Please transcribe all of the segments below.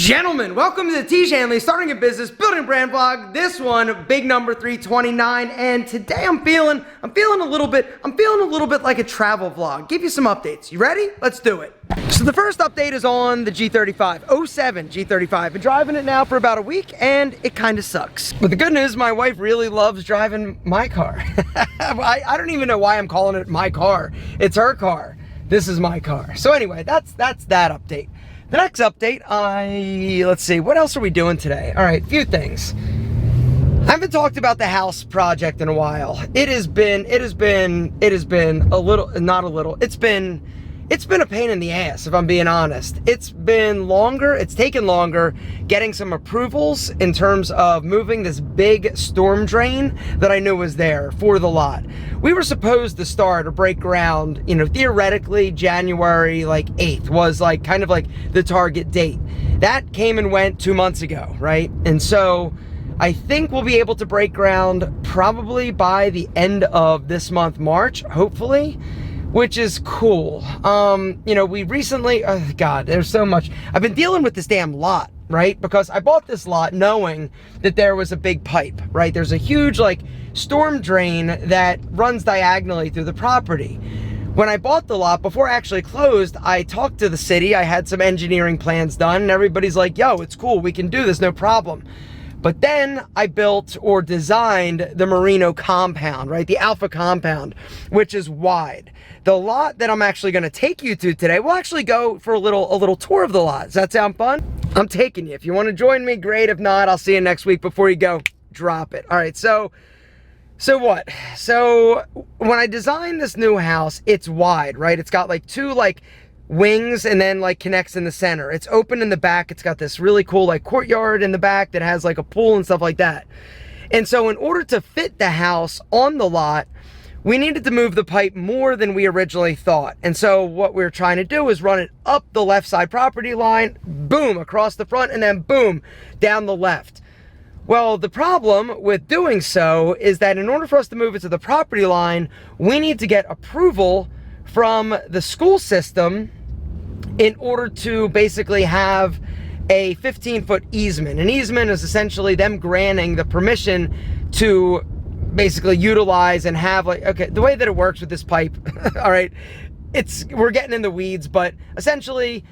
Gentlemen, welcome to the Tiege Hanley Starting a Business Building Brand Vlog. This one, big number 329, and today I'm feeling a little bit like a travel vlog. Give you some updates. You ready? Let's do it. So the first update is on the G35, 07 G35. Been driving it now for about a week, and it kind of sucks. But the good news, my wife really loves driving my car. I don't even know why I'm calling it my car. It's her car. This is my car. So anyway, that's that update. The next update, let's see, what else are we doing today? All right, few things. I haven't talked about the house project in a while. It has been a little, not a little, it's been a pain in the ass, if I'm being honest. It's taken longer getting some approvals in terms of moving this big storm drain that I knew was there for the lot. We were supposed to start or break ground, theoretically January 8th was kind of the target date. That came and went 2 months ago, right? And so I think we'll be able to break ground probably by the end of this month, March, hopefully, which is cool. We recently, oh God, there's so much. I've been dealing with this damn lot, right? Because I bought this lot knowing that there was a big pipe, right? There's a huge storm drain that runs diagonally through the property. When I bought the lot, before I actually closed, I talked to the city. I had some engineering plans done, and everybody's like, yo, it's cool, we can do this, no problem. But then I built or designed the Marino compound, right? The Alpha compound, which is wide. The lot that I'm actually going to take you to today, we'll actually go for a little tour of the lot. Does that sound fun? I'm taking you. If you want to join me, great. If not, I'll see you next week. Before you go, drop it. All right, so what? So when I designed this new house, it's wide, right? It's got two wings and then connects in the center. It's open in the back. It's got this really cool courtyard in the back that has a pool and stuff like that. And so in order to fit the house on the lot, we needed to move the pipe more than we originally thought. And so what we're trying to do is run it up the left side property line, boom, across the front, and then boom, down the left. Well, the problem with doing so is that in order for us to move it to the property line, we need to get approval from the school system in order to basically have a 15-foot easement. An easement is essentially them granting the permission to basically utilize and have okay, the way that it works with this pipe, all right, we're getting in the weeds, but essentially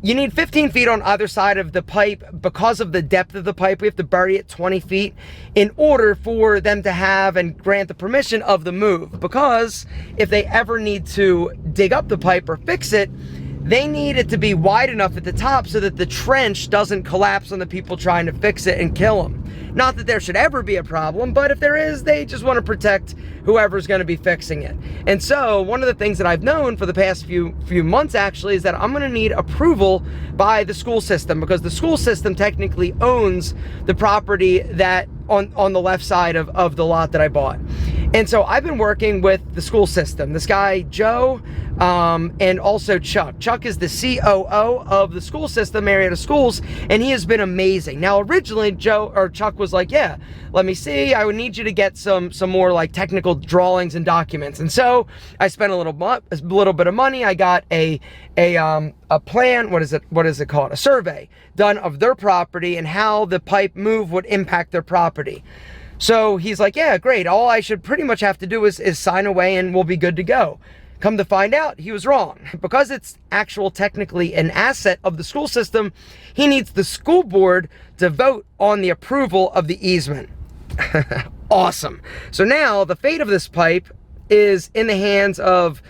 you need 15 feet on either side of the pipe. Because of the depth of the pipe, we have to bury it 20 feet in order for them to have and grant the permission of the move. Because if they ever need to dig up the pipe or fix it, they need it to be wide enough at the top so that the trench doesn't collapse on the people trying to fix it and kill them. Not that there should ever be a problem, but if there is, they just want to protect whoever's going to be fixing it. And so one of the things that I've known for the past few months actually is that I'm going to need approval by the school system, because the school system technically owns the property that on the left side of the lot that I bought. And so I've been working with the school system. This guy, Joe, and also Chuck. Chuck is the COO of the school system, Marietta Schools, and he has been amazing. Now, originally, Chuck was like, yeah, let me see. I would need you to get some more technical drawings and documents. And so I spent a little bit of money. I got a plan, what is it called? A survey done of their property and how the pipe move would impact their property. So he's like, yeah, great. All I should pretty much have to do is sign away and we'll be good to go. Come to find out, he was wrong. Because it's technically an asset of the school system, he needs the school board to vote on the approval of the easement. Awesome. So now the fate of this pipe is in the hands of,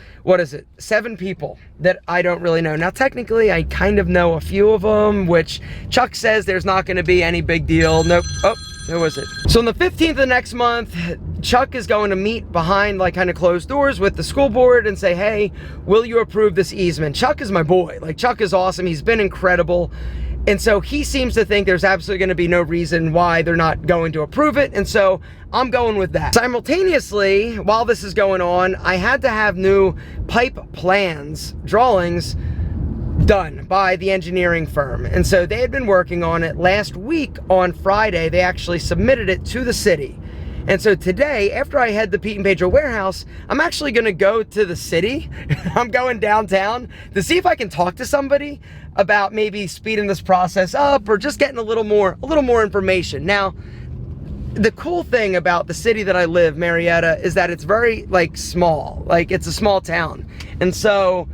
7 people that I don't really know. Now, technically, I kind of know a few of them, which Chuck says there's not going to be any big deal. Nope. Oh, who was it? So on the 15th of next month, Chuck is going to meet behind kind of closed doors with the school board and say, hey, will you approve this easement? Chuck is my boy. Chuck is awesome. He's been incredible. And so he seems to think there's absolutely going to be no reason why they're not going to approve it. And so I'm going with that. Simultaneously, while this is going on, I had to have new pipe plans, drawings, done by the engineering firm. And so they had been working on it. Last week on Friday, they actually submitted it to the city. And so today, after I head the Pete and Pedro warehouse, I'm actually gonna go to the city. I'm going downtown to see if I can talk to somebody about maybe speeding this process up or just getting a little more information. Now, the cool thing about the city that I live, Marietta, is that it's very like small, like it's a small town. And so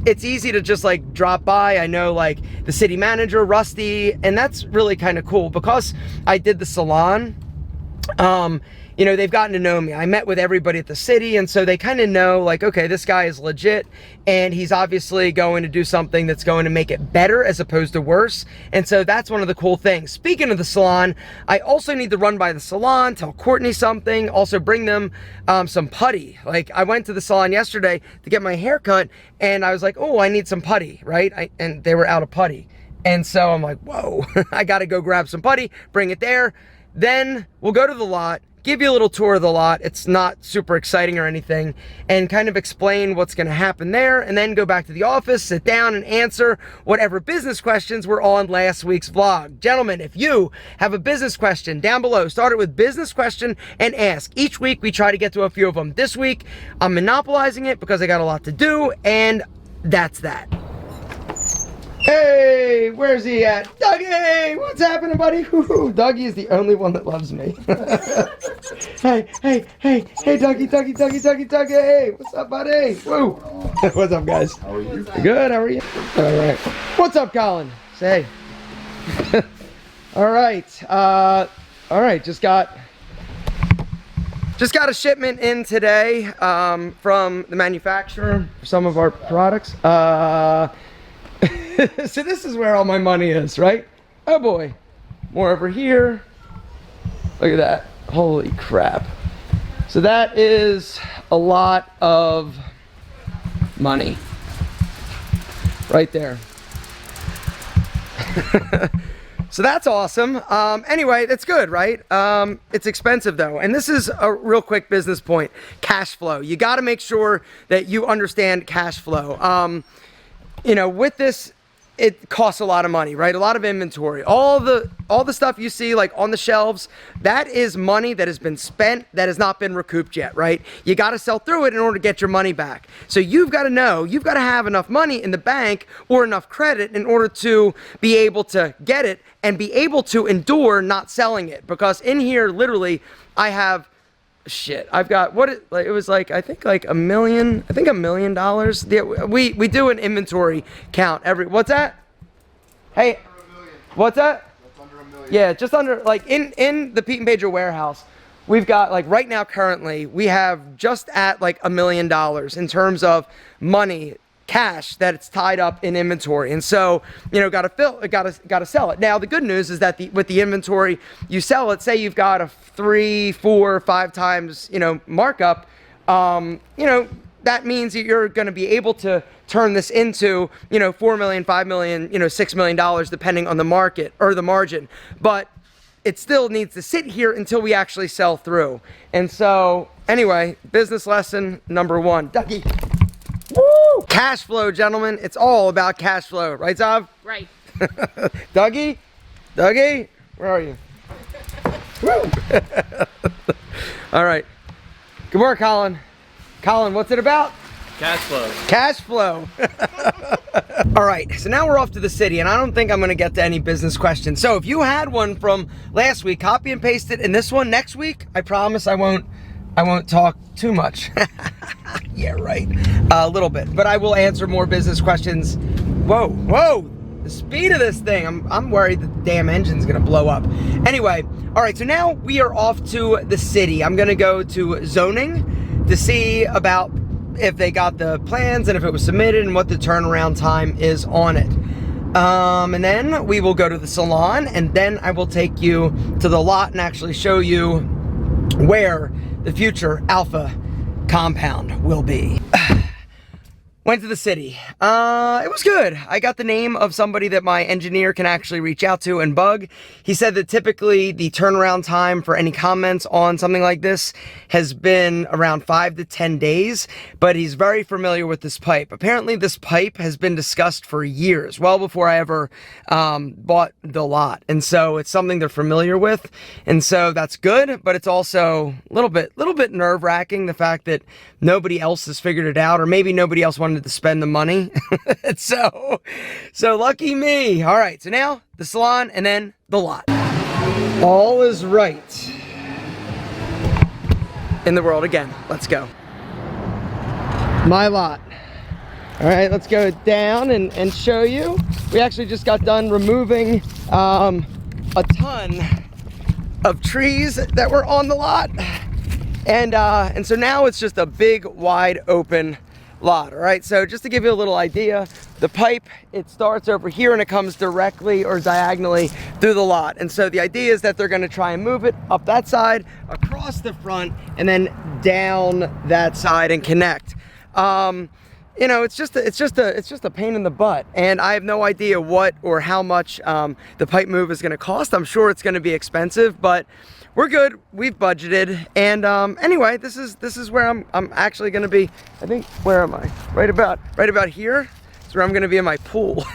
it's easy to just like drop by. I know like the city manager, Rusty, and that's really kind of cool because I did the salon. You know, they've gotten to know me. I met with everybody at the city, and so they kind of know like, okay, this guy is legit, and he's obviously going to do something that's going to make it better as opposed to worse. And so that's one of the cool things. Speaking of the salon, I also need to run by the salon, tell Courtney something, also bring them some putty. Like I went to the salon yesterday to get my hair cut, and I was like, oh, I need some putty, right? And they were out of putty. And so I'm like, whoa, I got to go grab some putty, bring it there. Then we'll go to the lot, give you a little tour of the lot. It's not super exciting or anything, and kind of explain what's going to happen there, and then go back to the office, sit down, and answer whatever business questions were on last week's vlog. Gentlemen, if you have a business question down below, start it with business question and ask. Each week we try to get to a few of them. This week I'm monopolizing it because I got a lot to do, and that's that. Hey, where's he at? Dougie, what's happening, buddy? Dougie is the only one that loves me. Hey, Dougie. Hey, what's up, buddy? Woo. What's up, guys? How are you? Good, how are you? All right. What's up, Colin? Say hey. All right, just got a shipment in today from the manufacturer for some of our products. So this is where all my money is, right? Oh boy, more over here. Look at that, holy crap. So that is a lot of money right there. So that's awesome. Anyway, that's good, right? It's expensive though. And this is a real quick business point, cash flow. You gotta make sure that you understand cash flow. You know, with this, it costs a lot of money, right? A lot of inventory. All the stuff you see like on the shelves, that is money that has been spent that has not been recouped yet, right? You got to sell through it in order to get your money back. So you've got to know, you've got to have enough money in the bank or enough credit in order to be able to get it and be able to endure not selling it. Because in here, literally, I have shit. I've got it was like I think like $1 million. I think $1 million. Yeah, we do an inventory count every. What's that? Hey, what's that? That's under $1 million. Yeah, just under like in the Pete and Pedro warehouse. We've got like right now currently we have just at like $1 million in terms of money, cash that it's tied up in inventory. And so, you know, gotta sell it. Now the good news is that with the inventory you sell it, say you've got a 3, 4, 5 times, you know, markup, you know, that means that you're going to be able to turn this into, you know, 4 million, 5 million, you know, $6 million depending on the market or the margin. But it still needs to sit here until we actually sell through. And so anyway, business lesson number 1. Dougie. Woo! Cash flow, gentlemen. It's all about cash flow. Right, Zav? Right. Dougie? Where are you? Woo! All right. Good morning, Colin. Colin, what's it about? Cash flow. Cash flow. All right, so now we're off to the city, and I don't think I'm going to get to any business questions. So if you had one from last week, copy and paste it in this one next week. I promise I won't talk too much. Yeah, right. A little bit, but I will answer more business questions. Whoa. The speed of this thing, I'm worried the damn engine's gonna blow up. Anyway, all right, so now we are off to the city. I'm gonna go to zoning to see about if they got the plans and if it was submitted and what the turnaround time is on it. And then we will go to the salon, and then I will take you to the lot and actually show you where the future Alpha compound will be. Went to the city. It was good. I got the name of somebody that my engineer can actually reach out to and bug. He said that typically the turnaround time for any comments on something like this has been around 5 to 10 days, but he's very familiar with this pipe. Apparently this pipe has been discussed for years, well before I ever bought the lot. And so it's something they're familiar with. And so that's good, but it's also a little bit nerve-wracking, the fact that nobody else has figured it out, or maybe nobody else wanted to spend the money. so lucky me. All right, so now the salon and then the lot. All is right in the world again. Let's go. My lot. All right, let's go down and show you. We actually just got done removing a ton of trees that were on the lot. And so now it's just a big, wide open lot. All right, so just to give you a little idea, the pipe, it starts over here and it comes directly or diagonally through the lot. And so the idea is that they're going to try and move it up that side, across the front, and then down that side and connect. You know, it's just a pain in the butt, and I have no idea what or how much the pipe move is going to cost. I'm sure it's going to be expensive, but we're good. We've budgeted, and anyway, this is where I'm actually going to be. I think, where am I? Right about here. That's where I'm going to be in my pool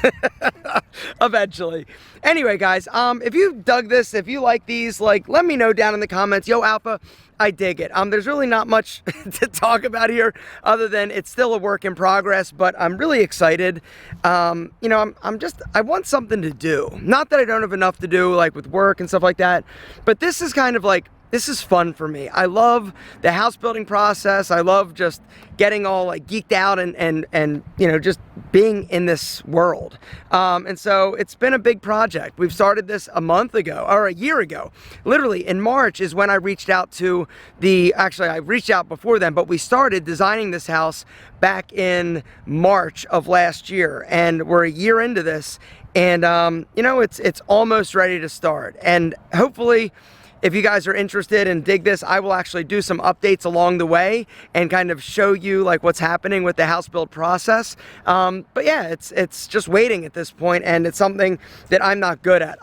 eventually. Anyway, guys, if you dug this, if you like these, like, let me know down in the comments. Yo, Alpha, I dig it. There's really not much to talk about here other than it's still a work in progress, but I'm really excited. You know, I want something to do. Not that I don't have enough to do, like with work and stuff like that, but this is kind of like, this is fun for me. I love the house building process. I love just getting all like geeked out and you know, just being in this world. And so it's been a big project. We've started this a month ago, or a year ago. Literally in March is when I reached out to actually I reached out before then, but we started designing this house back in March of last year. And we're a year into this, and you know, it's almost ready to start. And hopefully, if you guys are interested and dig this, I will actually do some updates along the way and kind of show you like what's happening with the house build process. But yeah, it's just waiting at this point, and it's something that I'm not good at.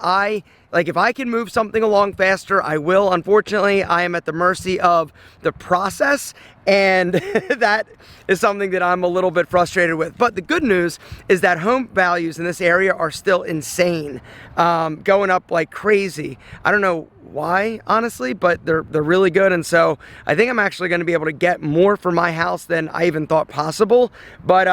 Like, if I can move something along faster, I will. Unfortunately, I am at the mercy of the process, and that is something that I'm a little bit frustrated with. But the good news is that home values in this area are still insane, going up like crazy. I don't know why, honestly, but they're really good. And so I think I'm actually going to be able to get more for my house than I even thought possible. But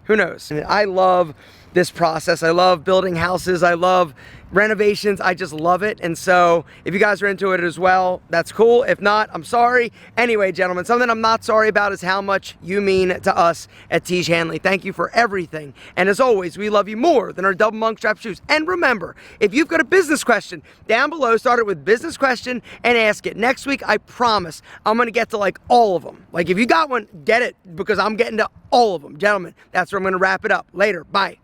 who knows? I love this process. I love building houses. I love renovations. I just love it. And so if you guys are into it as well, that's cool. If not, I'm sorry. Anyway, gentlemen, something I'm not sorry about is how much you mean to us at Tiege Hanley. Thank you for everything. And as always, we love you more than our double monk strap shoes. And remember, if you've got a business question down below, start it with business question and ask it. Next week, I promise I'm going to get to like all of them. Like, if you got one, get it, because I'm getting to all of them. Gentlemen, that's where I'm going to wrap it up. Later. Bye.